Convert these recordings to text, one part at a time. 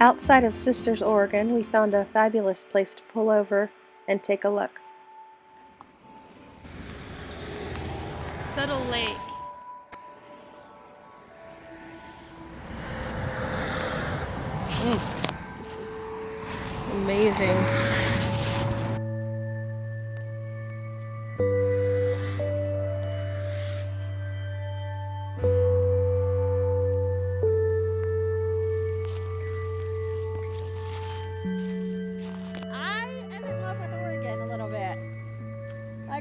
Outside of Sisters, Oregon, we found a fabulous place to pull over and take a look. Settle Lake. This is amazing.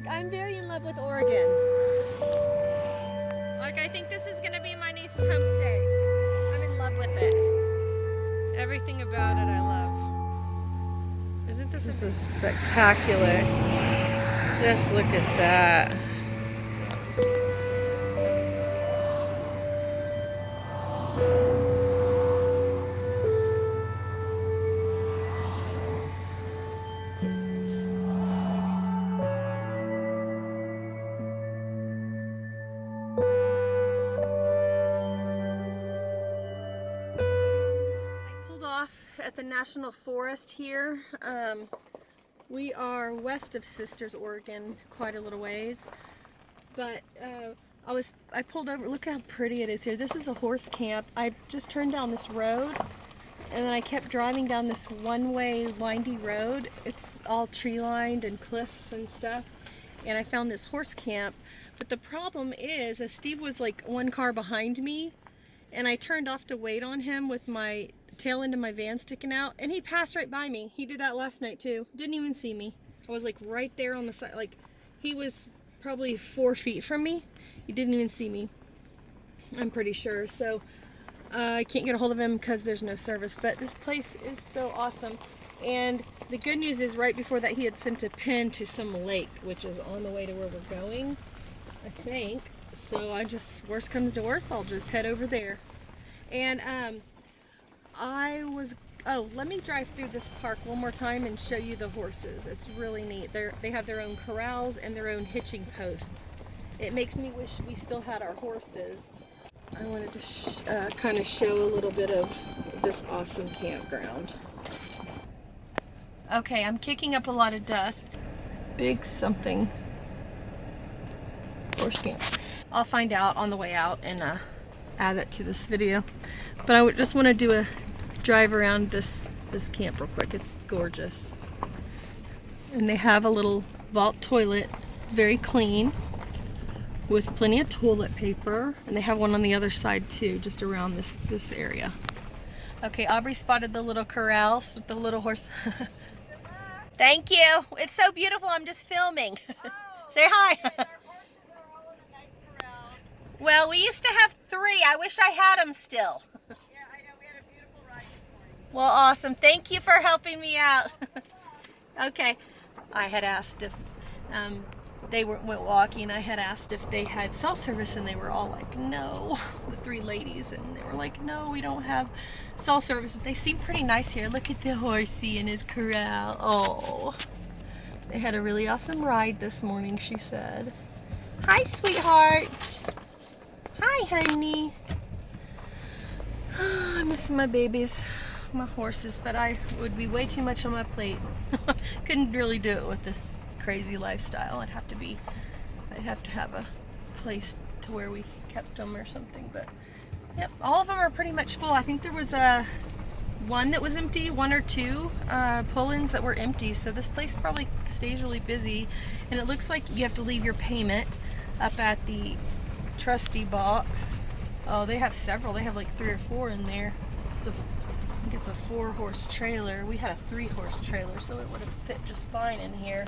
I'm very in love with Oregon. Like, I think this is gonna be my new homestay. I'm in love with it. Everything about it I love. Isn't this This is spectacular. Just look at that. at the National Forest here. We are west of Sisters, Oregon, quite a little ways. But I pulled over. Look how pretty it is here. This is a horse camp. I just turned down this road, and then I kept driving down this one-way windy road. It's all tree-lined and cliffs and stuff. And I found this horse camp. But the problem is, Steve was like one car behind me, and I turned off to wait on him with my tail end of my van sticking out, and he passed right by me. He did that last night too. Didn't even see me. I was like right there on the side. Like, he was probably 4 feet from me. He didn't even see me, I'm pretty sure. So I can't get a hold of him because there's no service. But this place is so awesome. And the good news is, right before that, he had sent a pin to some lake, which is on the way to where we're going, I think. So I just, worst comes to worst, I'll just head over there. And let me drive through this park one more time and show you the horses. It's really neat. They have their own corrals and their own hitching posts. It makes me wish we still had our horses. I wanted to kind of show a little bit of this awesome campground. Okay, I'm kicking up a lot of dust. Big something. Horse camp. I'll find out on the way out and add it to this video. But I just want to do a drive around this camp real quick. It's gorgeous. And they have a little vault toilet, very clean, with plenty of toilet paper. And they have one on the other side too, just around this area. Okay, Aubrey spotted the little corrals with the little horse. Thank you. It's so beautiful. I'm just filming. Oh, say hi. Okay, our horses are all in the nice corrals. Well, we used to have 3. I wish I had them still. Yeah, I know. We had a beautiful ride this morning. Well, awesome. Thank you for helping me out. Okay. I had asked if they went walking. I had asked if they had cell service, and they were all like, no. The 3 ladies, and they were like, no, we don't have cell service. But they seem pretty nice here. Look at the horsey in his corral. Oh, they had a really awesome ride this morning, she said. Hi, sweetheart. Hi, honey. I miss my babies, my horses, but I would be way too much on my plate. Couldn't really do it with this crazy lifestyle. I'd have to have a place to where we kept them or something. But yep, all of them are pretty much full. I think there was one that was empty, 1 or 2 pull-ins that were empty. So this place probably stays really busy. And it looks like you have to leave your payment up at the trustee box. Oh, they have several. They have like 3 or 4 in there. I think it's a 4-horse trailer. We had a 3-horse trailer, so it would have fit just fine in here.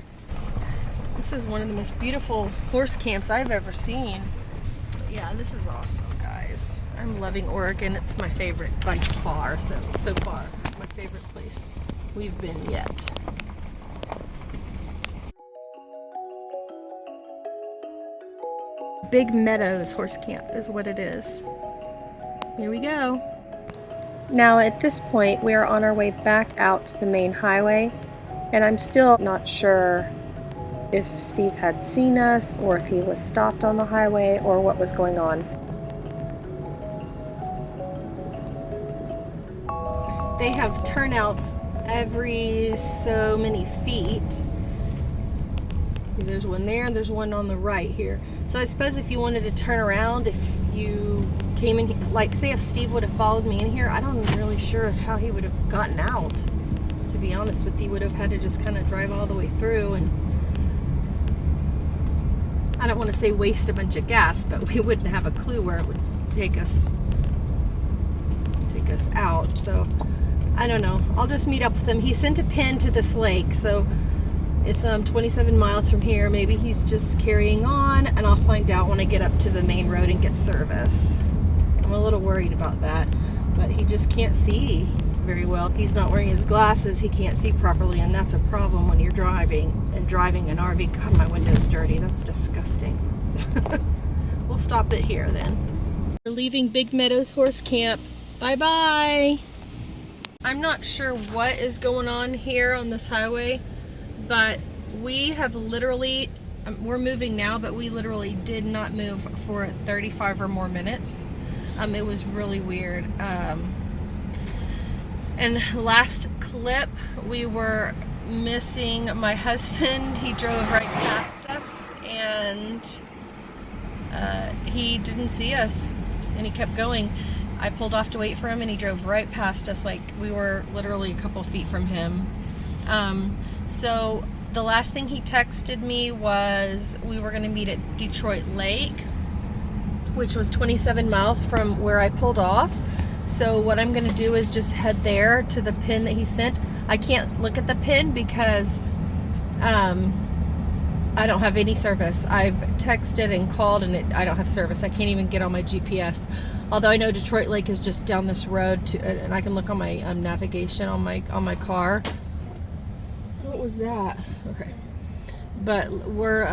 This is one of the most beautiful horse camps I've ever seen. But yeah, this is awesome, guys. I'm loving Oregon. It's my favorite by far. So far, it's my favorite place we've been yet. Big Meadows Horse Camp is what it is. Here we go. Now at this point, we are on our way back out to the main highway, and I'm still not sure if Steve had seen us or if he was stopped on the highway or what was going on. they have turnouts every so many feet. There's one there and there's one on the right here. So I suppose if you wanted to turn around, if you came in, like say if Steve would have followed me in here, I don't really sure how he would have gotten out. To be honest with you, would have had to just kind of drive all the way through, and I don't want to say waste a bunch of gas, but we wouldn't have a clue where it would take us out. So I don't know. I'll just meet up with him. He sent a pin to this lake, so it's 27 miles from here. Maybe he's just carrying on, and I'll find out when I get up to the main road and get service. I'm a little worried about that, but he just can't see very well. He's not wearing his glasses. He can't see properly, and that's a problem when you're driving an RV. God, my window's dirty. That's disgusting. We'll stop it here then. We're leaving Big Meadows Horse Camp. Bye-bye. I'm not sure what is going on here on this highway, but we have literally, we're moving now, but we literally did not move for 35 or more minutes. It was really weird. And last clip, we were missing my husband. He drove right past us, and he didn't see us, and he kept going. I pulled off to wait for him, and he drove right past us, like we were literally a couple feet from him. So the last thing he texted me was we were going to meet at Detroit Lake, which was 27 miles from where I pulled off. So what I'm going to do is just head there to the pin that he sent. I can't look at the pin because I don't have any service. I've texted and called, and I don't have service. I can't even get on my GPS. Although I know Detroit Lake is just down this road, and I can look on my navigation on my car. What was that? Okay. But we're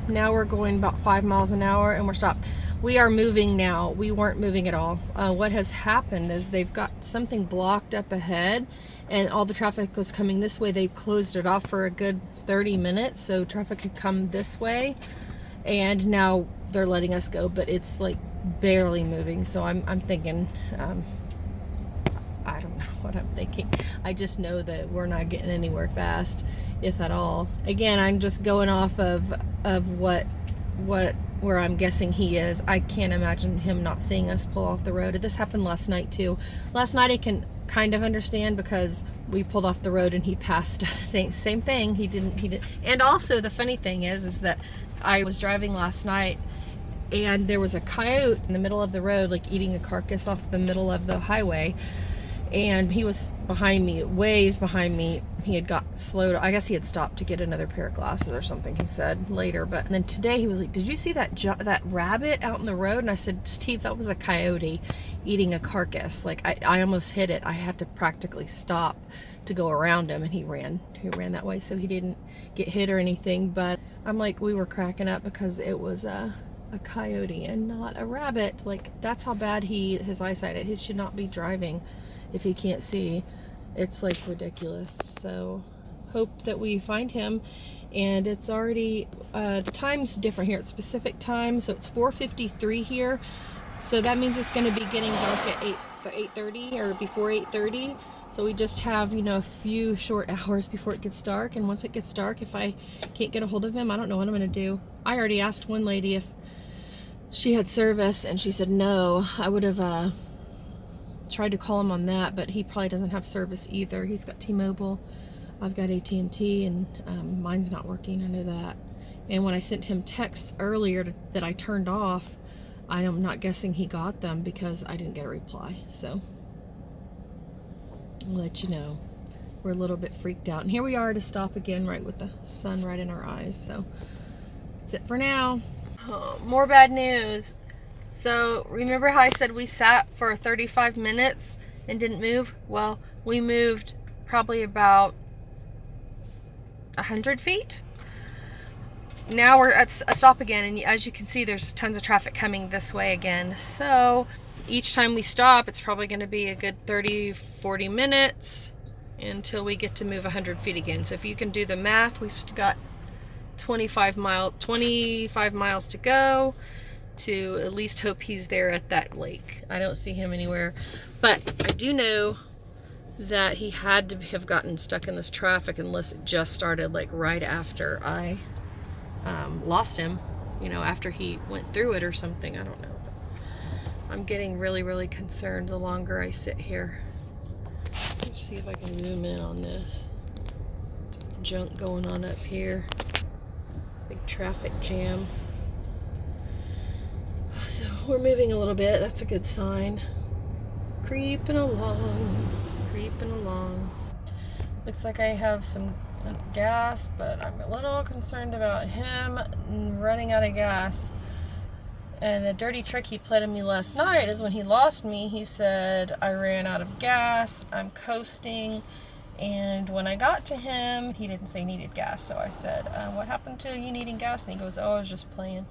now we're going about 5 miles an hour, and we're stopped. We are moving now. We weren't moving at all. What has happened is they've got something blocked up ahead, and all the traffic was coming this way. They've closed it off for a good 30 minutes, so traffic could come this way, and now they're letting us go, but it's like barely moving. So I'm thinking, I don't know what I'm thinking. I just know that we're not getting anywhere fast, if at all. Again, I'm just going off of where I'm guessing he is. I can't imagine him not seeing us pull off the road. This happened last night too. Last night I can kind of understand because we pulled off the road and he passed us. Same thing. He did. And also the funny thing is that I was driving last night, and there was a coyote in the middle of the road, like eating a carcass off the middle of the highway. And he was behind me, ways behind me. He had got slowed. I guess he had stopped to get another pair of glasses or something, he said later. But and then today he was like, did you see that rabbit out in the road? And I said, Steve, that was a coyote eating a carcass. Like I almost hit it. I had to practically stop to go around him, and he ran that way, so he didn't get hit or anything. But I'm like, we were cracking up because it was a coyote and not a rabbit. Like, that's how bad his eyesight is. He should not be driving if he can't see. It's like ridiculous. So hope that we find him. And it's already the time's different here. It's Pacific time, so it's 4:53 here, so that means it's going to be getting dark at 8:30 or before 8:30. So we just have, a few short hours before it gets dark. And once it gets dark, if I can't get a hold of him, I don't know what I'm going to do. I already asked one lady if she had service, and she said no. I would have tried to call him on that, but he probably doesn't have service either. He's got T-Mobile. I've got AT&T, and mine's not working. I know that. And when I sent him texts earlier that I turned off, I'm not guessing he got them because I didn't get a reply. So I'll let you know. We're a little bit freaked out. And here we are to stop again, right with the sun right in our eyes. So that's it for now. More bad news. So remember how I said we sat for 35 minutes and didn't move? Well, we moved probably about 100 feet. Now we're at a stop again, and as you can see, there's tons of traffic coming this way again. So each time we stop, it's probably going to be a good 30-40 minutes until we get to move 100 feet again. So if you can do the math, we've got 25 miles to go to at least hope he's there at that lake. I don't see him anywhere, but I do know that he had to have gotten stuck in this traffic unless it just started like right after I lost him, you know, after he went through it or something. I don't know. I'm getting really, really concerned the longer I sit here. Let's see if I can zoom in on this. Junk going on up here. Big traffic jam. So we're moving a little bit. That's a good sign. Creeping along. Creeping along. Looks like I have some gas, but I'm a little concerned about him running out of gas. And a dirty trick he played on me last night is when he lost me, he said, I ran out of gas, I'm coasting. And when I got to him, he didn't say he needed gas. So I said, what happened to you needing gas? And he goes, oh, I was just playing.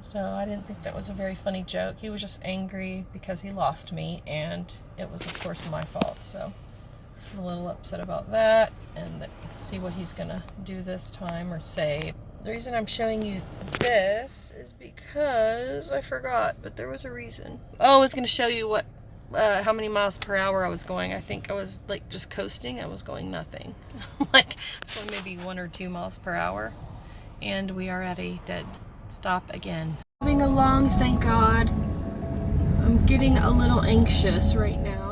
So I didn't think that was a very funny joke. He was just angry because he lost me, and it was, of course, my fault. So I'm a little upset about that, and see what he's gonna do this time or say. The reason I'm showing you this is because I forgot, but there was a reason. Oh, I was gonna show you how many miles per hour I was going. I think I was like just coasting. I was going nothing. Like I was going maybe 1 or 2 miles per hour, and we are at a dead stop again. Moving along, thank God. I'm getting a little anxious right now.